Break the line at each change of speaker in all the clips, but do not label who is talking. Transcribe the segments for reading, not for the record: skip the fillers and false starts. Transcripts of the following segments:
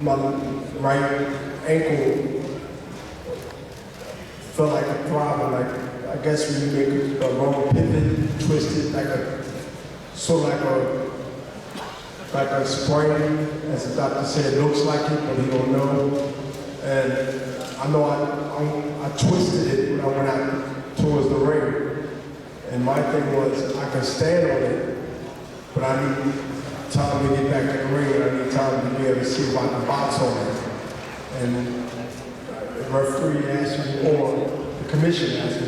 My right ankle felt like a throbbing, like I guess when you make a wrong pivot, twist it like a sort of like a sprain, as the doctor said. It looks like it, but he don't know. And I know I twisted it when I went out towards the ring. And my thing was I can stand on it, but I need time to get back in the ring, and I need time to be able to see if I can box on it. And the referee asked me, or the commission asked me,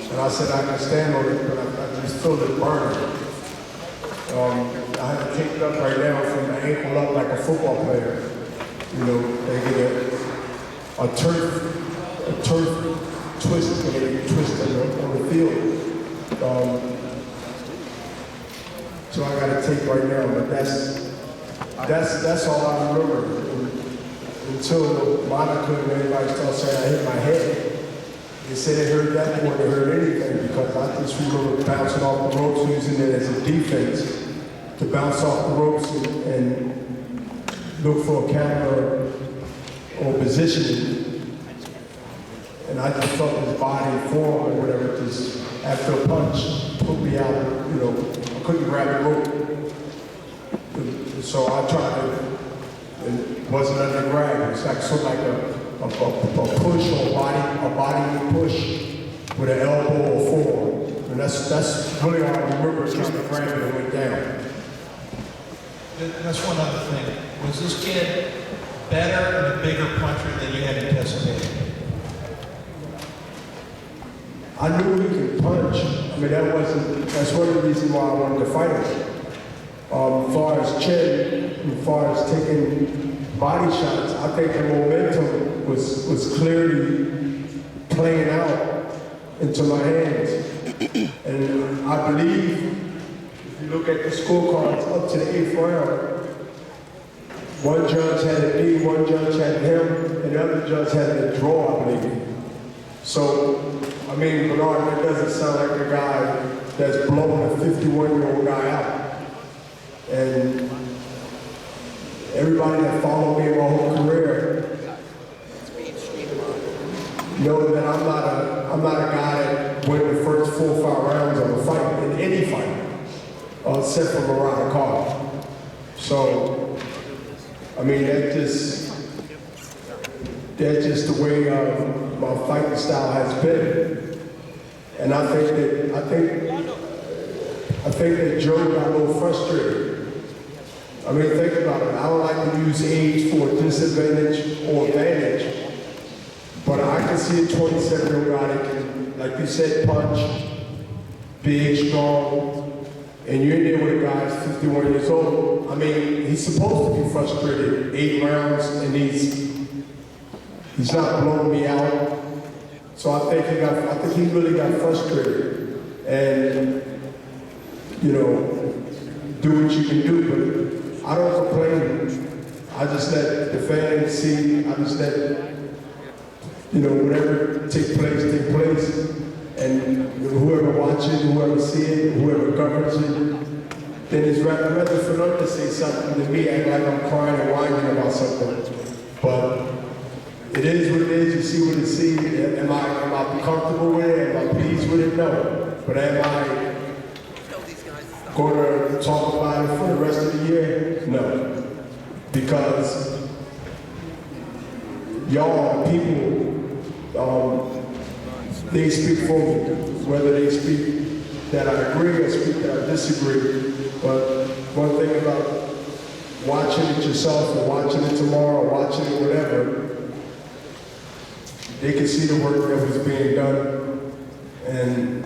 and I said I can stand on it, but I just feel it burning. I have to take it up right now from the ankle up like a football player. You know, they get a turf twist when they twist on the field. So I got a tape right now, but that's all I remember. Until Monica and everybody started saying I hit my head. They said they heard that more than they heard anything, because I just remember bouncing off the ropes, using it as a defense to bounce off the ropes and look for a counter or positioning. And I just felt his body form or whatever, just after a punch, put me out, you know. I couldn't grab the rope. So I tried to, it wasn't under grab. It was like sort of like a push or a body push with an elbow or forearm. And that's really all I remember, trying to grab it and went down.
That's one other thing. Was this kid better and a bigger puncher than you had anticipated?
I knew he could punch. I mean, that's one of the reasons why I wanted to fight him. As far as chin, as far as taking body shots, I think the momentum was clearly playing out into my hands. And I believe, if you look at the scorecards up to the 8th round, one judge had it me, one judge had him, and the other judge had it a draw, I believe. So, I mean, Bernard, that doesn't sound like a guy that's blowing a 51-year-old guy out. And everybody that followed me my whole career know that I'm not a guy that win the first 4 or 5 rounds of a fight, in any fight, except for Murata Carr. So, I mean, that's just the way my fighting style has been. And I think that Joe got a little frustrated. I mean, think about it. I don't like to use age for disadvantage or advantage, but I can see a 27-year-old guy that can, like you said, punch, big, strong, and you're in there with a guy that's 51 years old. I mean, he's supposed to be frustrated. 8 rounds, and he's not blowing me out. So I think he really got frustrated. And, you know, do what you can do, but I don't complain. I just let the fans see, I just let, you know, whatever take place. And whoever watches, whoever sees it, whoever covers it, then it's rather for them to say something than me act like I'm crying and whining about something. But it is what it is, you see what you see. Am I comfortable with it? Am I pleased with it? No. But am I going to talk about it for the rest of the year? No. Because y'all, people, they speak for me. Whether they speak that I agree or speak that I disagree. But one thing about watching it yourself or watching it tomorrow or watching it whatever, they can see the work that was being done. And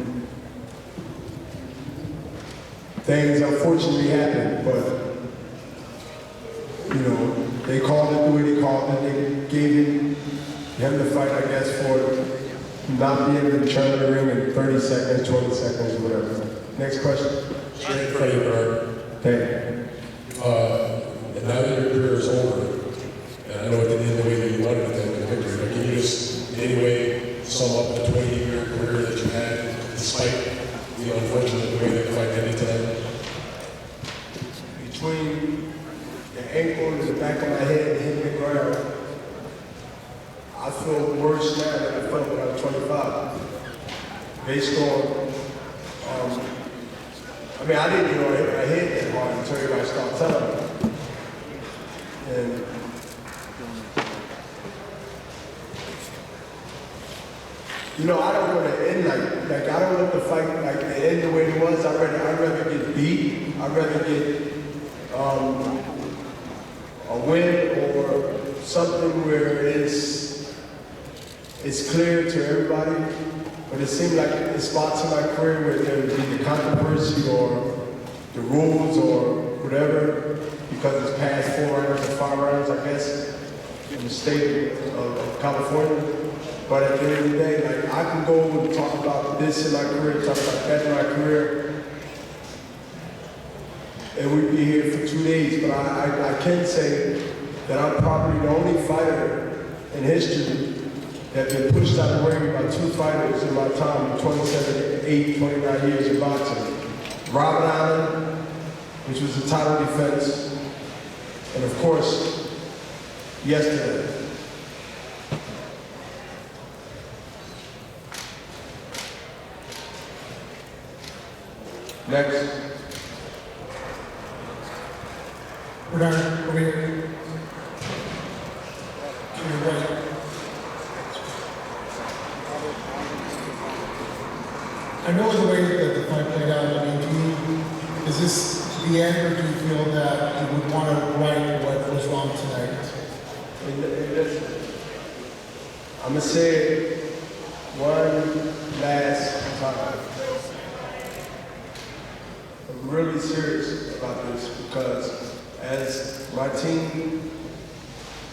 things unfortunately happened, but you know, they called it the way they called it. They gave him the fight, I guess, for not being able to turn the ring in 30 seconds, 20 seconds, whatever. Next question.
Thank you, Bernard.
Hey.
And now that your career is over, and I know it didn't end the way that you wanted it to end the victory, but can you just in any way sum up the 20-year career that you had, despite the unfortunate way that the fight ended tonight?
Between the ankle and the back of my head and hit the ground. I feel worse now than I felt when I was 25. Based on, I mean, I didn't even know I hit my head that hard until everybody started telling me. And you know, I don't want to end like I don't want the fight like to end the way it was. I'd rather get beat. I'd rather get a win or something where it's clear to everybody. But it seemed like in spots in my career where there would be the controversy or the rules or whatever, because it's past 4 rounds or 5 rounds, I guess, in the state of California. But at the end of the day, like, I can go and talk about this in my career, talk about that in my career, and we'd be here for 2 days. But I can say that I'm probably the only fighter in history that been pushed out of the ring by 2 fighters in my time, 27, 8, 29 years of boxing. Robert Allen, which was a title defense, and of course, yesterday. Next.
Bernard, over here. To your right. I know the way that the fight played out. I mean, is this the end, or do you feel that you would want to right what was wrong tonight?
I'm gonna say it one last time. I'm really serious about this because as my team,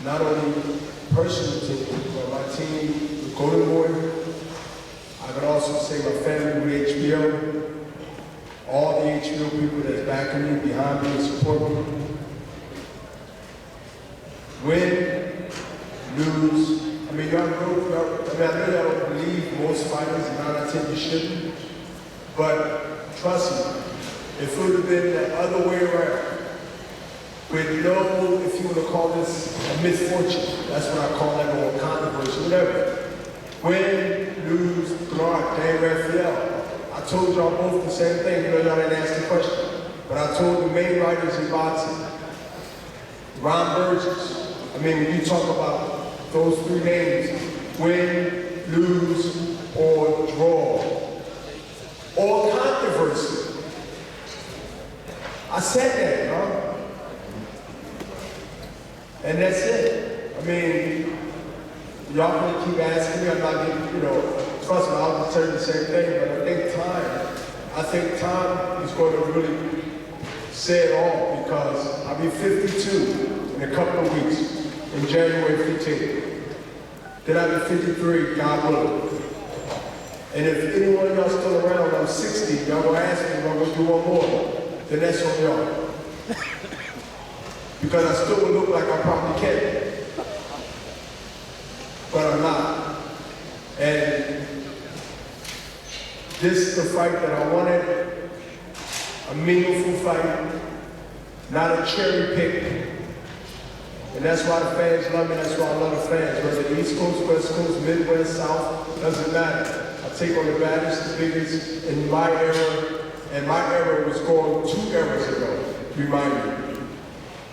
not only personal team, but my team, the Golden Boy, I can also say my family with HBO, all the HBO people that's backing me, behind me, and support me. Win, lose. I mean, I know y'all don't believe most fighters, and 9 out of 10 you shouldn't. But trust me, if it would have been the other way around, with no, if you want to call this a misfortune, that's what I call that, or controversy, whatever. Win, lose, draw, Dan Raphael. I told y'all both the same thing, you know y'all didn't ask the question. But I told the main writers in boxing, Ron Burgess. I mean, when you talk about those 3 names, win, lose, or draw, or controversy. I said that, huh? And that's it. I mean, y'all gonna keep asking me, I'm not getting, you know, trust me, I'll just tell you the same thing, but I think time is going to really say it all, because I'll be 52 in a couple of weeks, in January 15th. Then I'll be 53, God willing. And if any one of y'all still around, I'm 60, y'all gonna ask me if I'm gonna do one more, then that's on y'all. Because I still would look like I probably can. But I'm not. And this is the fight that I wanted, a meaningful fight, not a cherry pick. And that's why the fans love me, that's why I love the fans. Whether East Coast, West Coast, Midwest, South, doesn't matter. I take on the baddest, the biggest in my era, and my era was going 2 eras ago, remind me.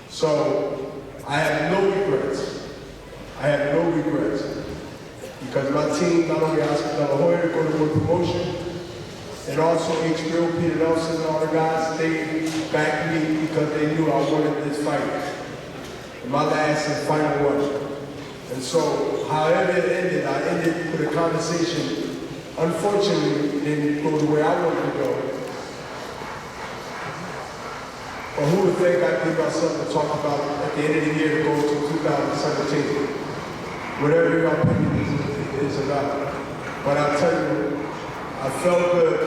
So, I have no regrets. I have no regrets. Because my team, not only Oscar De La Hoya, Golden Boy Promotion, and also HBO, Peter Nelson, and all the guys, they backed me because they knew I wanted this fight. And my last and final one. And so, however it ended, I ended with a conversation. Unfortunately, it didn't go the way I wanted to go. But who would think I'd give myself to talk about at the end of the year to go to 2017? Whatever your opinion is about. But I'll tell you, I felt good.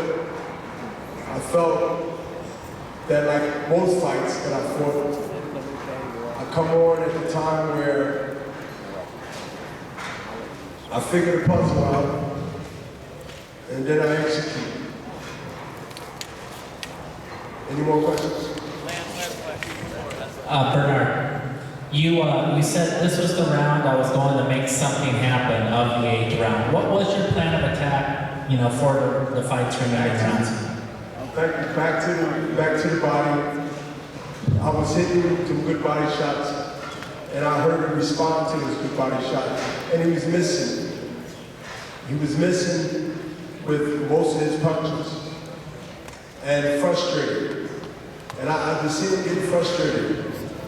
I felt that like most fights that I fought, I come on at the time where I figure the puzzle out, and then I execute. Any more questions?
Bernard, You said this was the round I was going to make something happen of the 8th round. What was your plan of attack, for the fight's remaining rounds?
Back to the body. I was hitting him with some good body shots, and I heard him respond to his good body shots, and he was missing. He was missing with most of his punches, and frustrated. And I just seen him getting frustrated.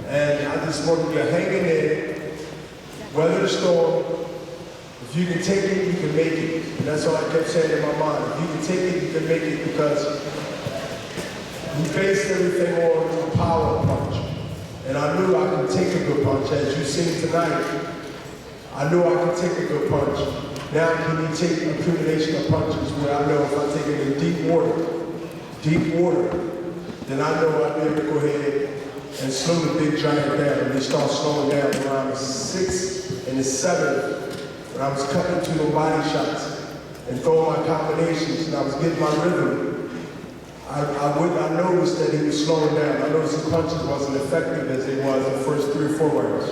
And I just wanted to hang in there, weather the storm. If you can take it, you can make it. And that's all I kept saying in my mind. If you can take it, you can make it, because he based everything on a power punch. And I knew I could take a good punch. As you've seen tonight, I knew I could take a good punch. Now can you take an accumulation of punches where I know if I take it in deep water, then I know I'll be able to go ahead and slow the big giant down. And they start slowing down around the 6th and the 7th, when I was cutting to the body shots and throwing my combinations and I was getting my rhythm. I noticed that he was slowing down. I noticed the punches wasn't effective as they was the first 3 or 4 rounds.